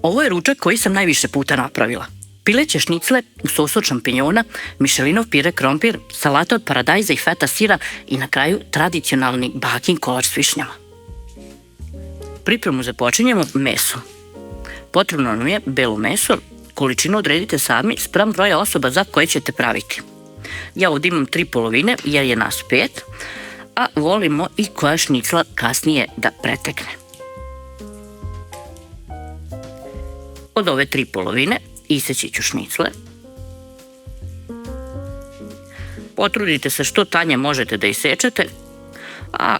Ovo je ručak koji sam najviše puta napravila. Pileće šnicle u sosu od šampinjona, mišelinov pire krompir, salata od paradajza i feta sira i na kraju tradicionalni bakin kolač s višnjama. Pripremu započinjemo mesom. Potrebno nam je belo meso, količinu odredite sami spram broja osoba za koje ćete praviti. Ja ovdje imam 3 polovine jer je nas 5, a volimo i koja šnicla kasnije da pretekne. Od ove 3 polovine iseći ću šnicle. Potrudite se što tanje možete da isečete, a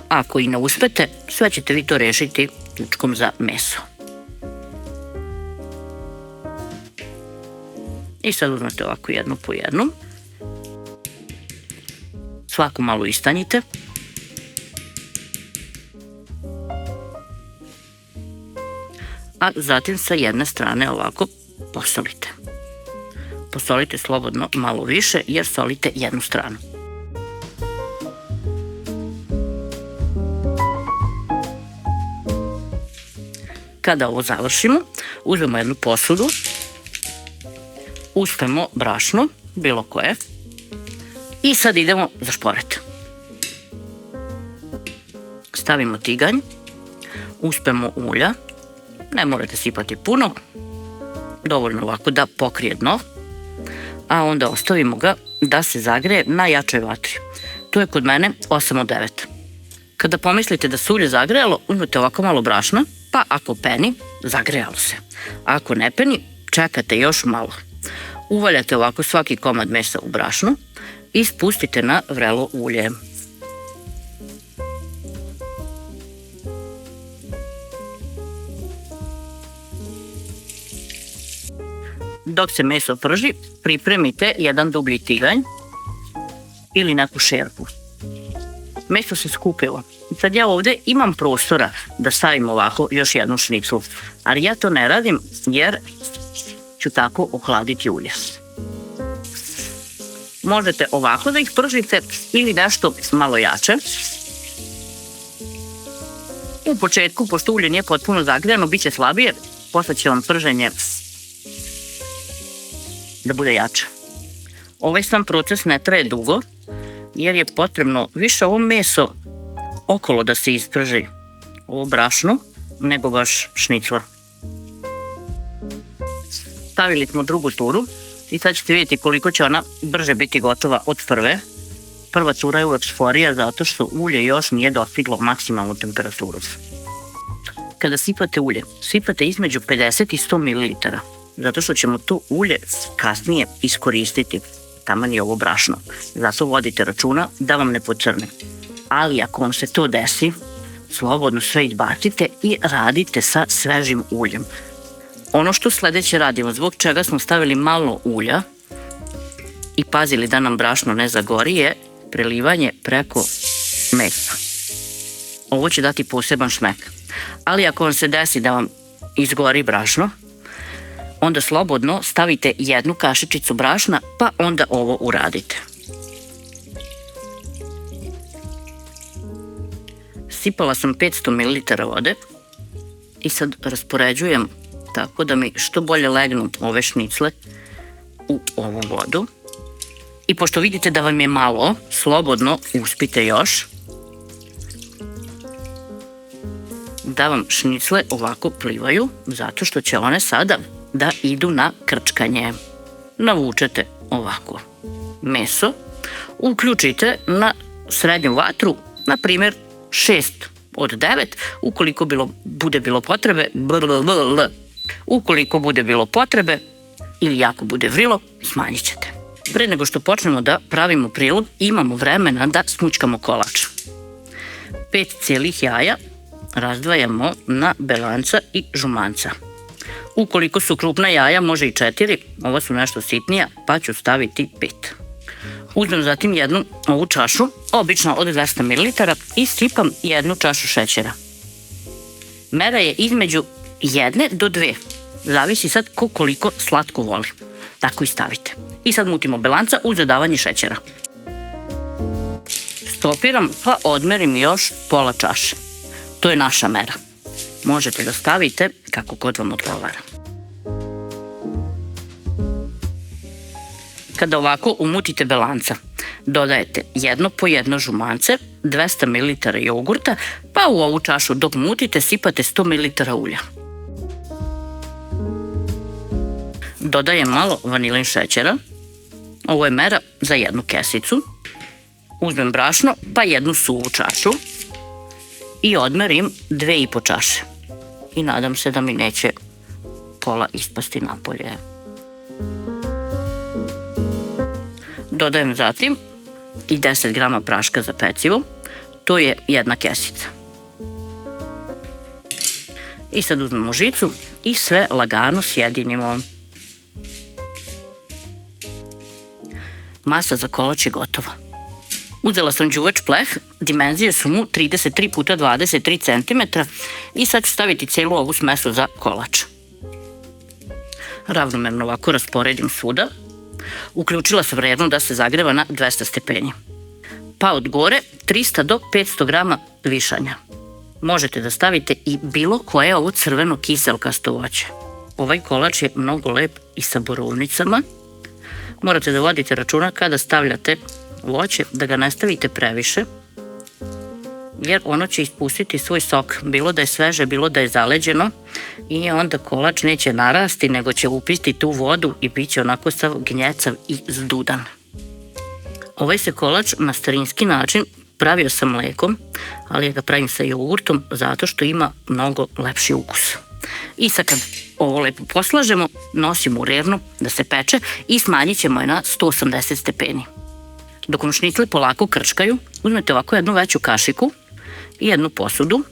ako i ne uspete, sve ćete vi to rešiti ključkom za meso. I sad uzmete ovako jednu po jednu. Svaku malo istanjite. A zatim sa jedne strane ovako posolite. Posolite slobodno malo više jer solite jednu stranu. Kada ovo završimo, uzmemo jednu posudu, uspemo brašno, bilo koje, i sad idemo za šporet. Stavimo tiganj, uspemo ulja, ne morate sipati puno, dovoljno ovako da pokrije dno, a onda ostavimo ga da se zagreje na jačoj vatri. Tu je kod mene 8 od 9. Kada pomislite da se ulje zagrejalo, uzmete ovako malo brašna, pa ako peni, zagrejalo se. Ako ne peni, čekate još malo. Uvaljate ovako svaki komad mesa u brašnu i spustite na vrelo ulje. Dok se meso prži, pripremite jedan dublji tiganj ili neku šerpu. Meso se skupilo. Sad ja ovdje imam prostora da stavim ovako još jednu šniclu, ali ja to ne radim jer ću tako ohladiti ulje. Možete ovako da ih pržite ili nešto malo jače. U početku, pošto ulje nije potpuno zagrejano, bit će slabije, posle će vam prženje da bude jače. Ovaj sam proces ne traje dugo, jer je potrebno više ovo meso okolo da se isprži, ovo brašno, nego baš šnicla. Stavili smo drugu turu i sad ćete vidjeti koliko će ona brže biti gotova od prve. Prva tura je uvek sporija zato što ulje još nije dostiglo maksimalnu temperaturu. Kada sipate ulje, sipate između 50 i 100 ml, zato što ćemo to ulje kasnije iskoristiti, taman je ovo brašno. Zato vodite računa da vam ne pocrne. Ali ako vam se to desi, slobodno sve izbacite i radite sa svežim uljem. Ono što sledeće radimo, zbog čega smo stavili malo ulja i pazili da nam brašno ne zagori, je prelivanje preko mesa. Ovo će dati poseban šmek. Ali ako vam se desi da vam izgori brašno, onda slobodno stavite jednu kašičicu brašna, pa onda ovo uradite. Sipala sam 500 ml vode i sad raspoređujem tako da mi što bolje legnu ove šnicle u ovu vodu. I pošto vidite da vam je malo, slobodno uspite još da vam šnicle ovako plivaju, zato što će one sada da idu na krčkanje. Navučete ovako meso, uključite na srednju vatru, na primjer 6 od 9, ukoliko bude bilo potrebe, ukoliko bude bilo potrebe ili jako bude vrilo, smanjit ćete. Pre nego što počnemo da pravimo prilog, imamo vremena da smućkamo kolač. 5 cijelih jaja razdvajamo na belanca i žumanca. Ukoliko su krupna jaja, može i 4, ovo su nešto sitnija, pa ću staviti 5. Uzmem zatim jednu ovu čašu, obično od 200 ml, i sipam jednu čašu šećera. Mera je između 1 do 2, zavisi sad ko koliko slatko voli. Tako i stavite. I sad mutimo belanca uz dodavanje šećera. Stopiram pa odmerim još pola čaše. To je naša mera. Možete da stavite kako god vam odgovara. Kada ovako umutite belanca, dodajete jedno po jedno žumance, 200 ml jogurta, pa u ovu čašu dok mutite sipate 100 ml ulja. Dodajem malo vanilin šećera, ovo je mera za jednu kesicu. Uzmem brašno, pa jednu suvu čašu i odmerim 2,5 čaše. I nadam se da mi neće pola ispasti napolje. Dodajem zatim i 10 grama praška za pecivo, to je jedna kesica. I sad uzmemo žicu i sve lagano sjedinimo. Masa za kolač je gotova. Uzela sam đuveč pleh, dimenzije su mu 33 x 23 cm i sad ću staviti celu ovu smesu za kolač. Ravnomerno ovako rasporedim svuda. Uključila sam vrevnu da se zagreva na 200 stepeni. Pa od gore 300 do 500 grama višanja. Možete da stavite i bilo koje ovo crveno kiselkasto voće. Ovaj kolač je mnogo lep i sa borovnicama. Morate da vodite računa kada stavljate voće, da ga ne stavite previše, jer ono će ispustiti svoj sok, bilo da je sveže, bilo da je zaleđeno, i onda kolač neće narasti, nego će upiti tu vodu i bit će onako sav gnjecav i zdudan. Ovaj se kolač na starinski način pravio sa mlekom, ali ja ga pravim sa jogurtom zato što ima mnogo lepši ukus. I sad kad ovo lepo poslažemo, nosimo u revnu da se peče i smanjit ćemo je na 180 stepeni. Dok vam šnicle polako krčkaju, uzmete ovako jednu veću kašiku i jednu posudu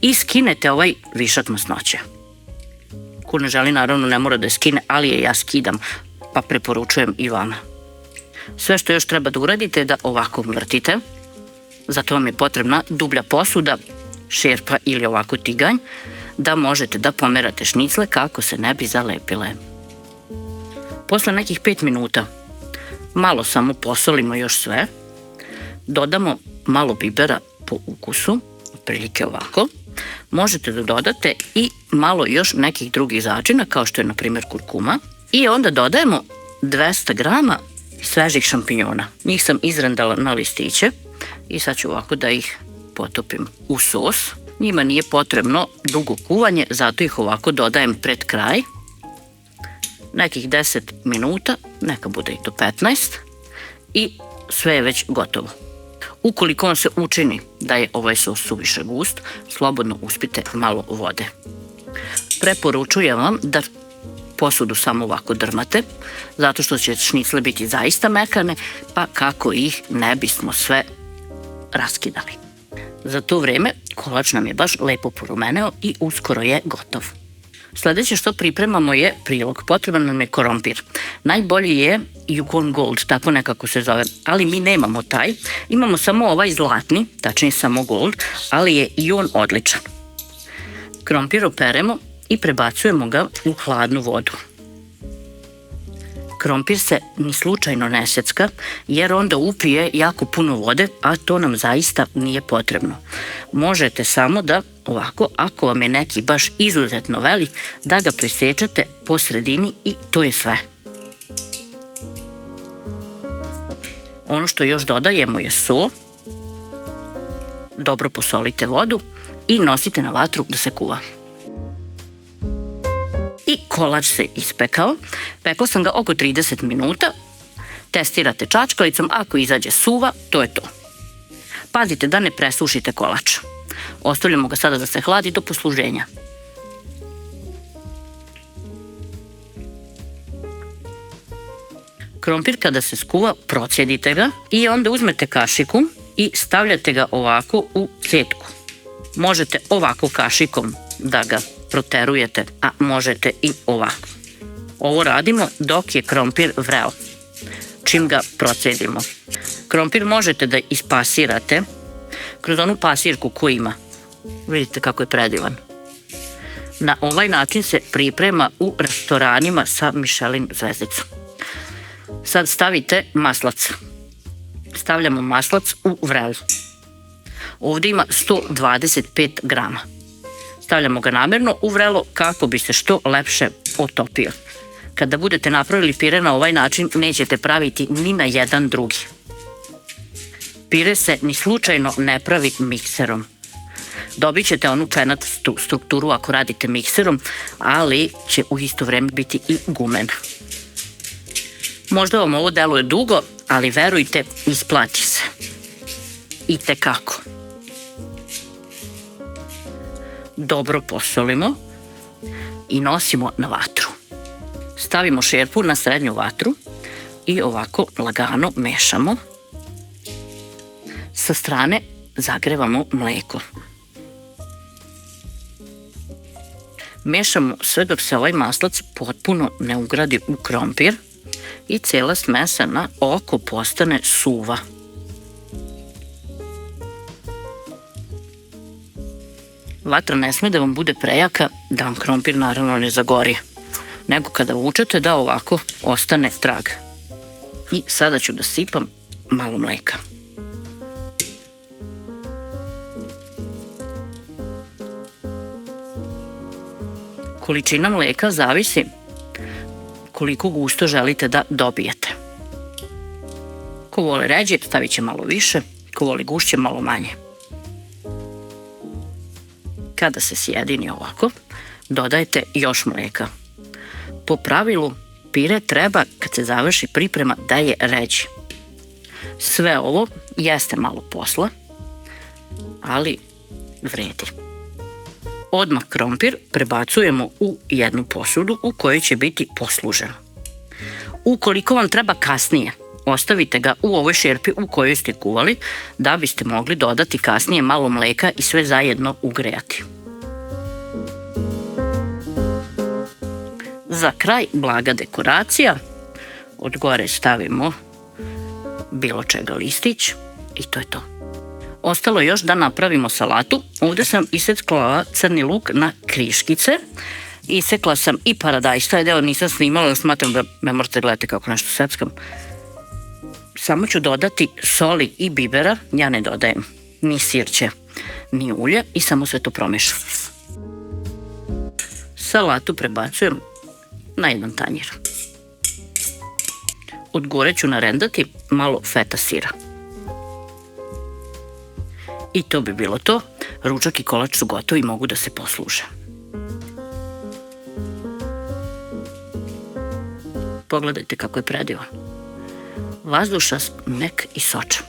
i skinete ovaj višak masnoće. Ko ne želi, naravno ne mora da je skine, ali je ja skidam, pa preporučujem i vama. Sve što još treba da uradite je da ovako vrtite. Zato vam je potrebna dublja posuda, šerpa ili ovako tiganj, da možete da pomerate šnicle kako se ne bi zalepile. Posle nekih 5 minuta malo samo posolimo još sve, dodamo malo bibera po ukusu, otprilike ovako. Možete da dodate i malo još nekih drugih začina, kao što je na primjer kurkuma, i onda dodajemo 200 grama svežih šampinjona. Njih sam izrendala na listiće i sad ću ovako da ih potopim u sos. Njima nije potrebno dugo kuvanje, zato ih ovako dodajem pred kraj. Nekih 10 minuta, neka bude i do 15, i sve je već gotovo. Ukoliko vam se učini da je ovaj sos suviše gust, slobodno uspite malo vode. Preporučujem vam da posudu samo ovako drmate, zato što će šnicle biti zaista mekane, pa kako ih ne bismo sve raskidali. Za to vreme kolač nam je baš lepo porumeneo i uskoro je gotov. Sljedeće što pripremamo je prilog. Potreban nam je krompir. Najbolji je Yukon Gold, tako nekako se zove, ali mi nemamo taj. Imamo samo ovaj zlatni, tačnije samo Gold, ali je i on odličan. Krompir operemo i prebacujemo ga u hladnu vodu. Krompir se ni slučajno ne secka, jer onda upije jako puno vode, a to nam zaista nije potrebno. Možete samo da ovako, ako vam je neki baš izuzetno velik, da ga presečete po sredini i to je sve. Ono što još dodajemo je so. Dobro posolite vodu i nosite na vatru da se kuva. I kolač se ispekao. Pekla sam ga oko 30 minuta. Testirate čačkalicom, ako izađe suva, to je to. Pazite da ne presušite kolač. Ostavljamo ga sada da se hladi do posluženja. Krompir kada se skuva, procjedite ga i onda uzmete kašiku i stavljate ga ovako u cetku. Možete ovako kašikom da ga proterujete, a možete i ovako. Ovo radimo dok je krompir vreo. Čim ga procedimo. Krompir možete da ispasirate kroz onu pasirku koju ima. Vidite kako je predivan. Na ovaj način se priprema u restoranima sa Michelin zvezdicom. Sad stavite maslac. Stavljamo maslac u vrelu. Ovdje ima 125 grama. Stavljamo ga namerno u vrelo kako bi se što lepše otopio. Kada budete napravili pire na ovaj način, nećete praviti ni na jedan drugi. Pire se ni slučajno ne pravi mikserom. Dobit ćete onu penatu strukturu ako radite mikserom, ali će u isto vreme biti i gumen. Možda vam ovo deluje dugo, ali verujte, isplati se. Itekako. Dobro posolimo i nosimo na vatru. Stavimo šerpu na srednju vatru i ovako lagano mešamo. Sa strane zagrevamo mleko. Mešamo sve dok se ovaj maslac potpuno ne ugradi u krompir i cela smesa na oko postane suva. Vatra ne sme da vam bude prejaka, da vam krompir naravno ne zagori, nego kada vučete da ovako ostane trag. I sada ću da sipam malo mleka. Količina mleka zavisi koliko gusto želite da dobijete. Ko vole ređe, stavit će malo više, ko voli gušće, malo manje. Kada se sjedini ovako, dodajte još mleka. Po pravilu, pire treba, kad se završi priprema, da je ređi. Sve ovo jeste malo posla, ali vredi. Odmah krompir prebacujemo u jednu posudu u kojoj će biti poslužen. Ukoliko vam treba kasnije, ostavite ga u ovoj šerpi u kojoj ste kuvali, da biste mogli dodati kasnije malo mleka i sve zajedno ugrejati. Za kraj blaga dekoracija, od gore stavimo bilo čega listić i to je to. Ostalo je još da napravimo salatu. Ovdje sam isekla crni luk na kriškice. Isekla sam i paradajz, taj deo nisam snimala, smatram da ne morate gledati kako nešto seckam. Samo ću dodati soli i bibera, ja ne dodajem ni sirće, ni ulje i samo sve to promešam. Salatu prebacujem na jedan tanjir. Od gore ću narendati malo feta sira. I to bi bilo to. Ručak i kolač su gotovi i mogu da se posluže. Pogledajte kako je predivan. Vazdušast, mek i sočan.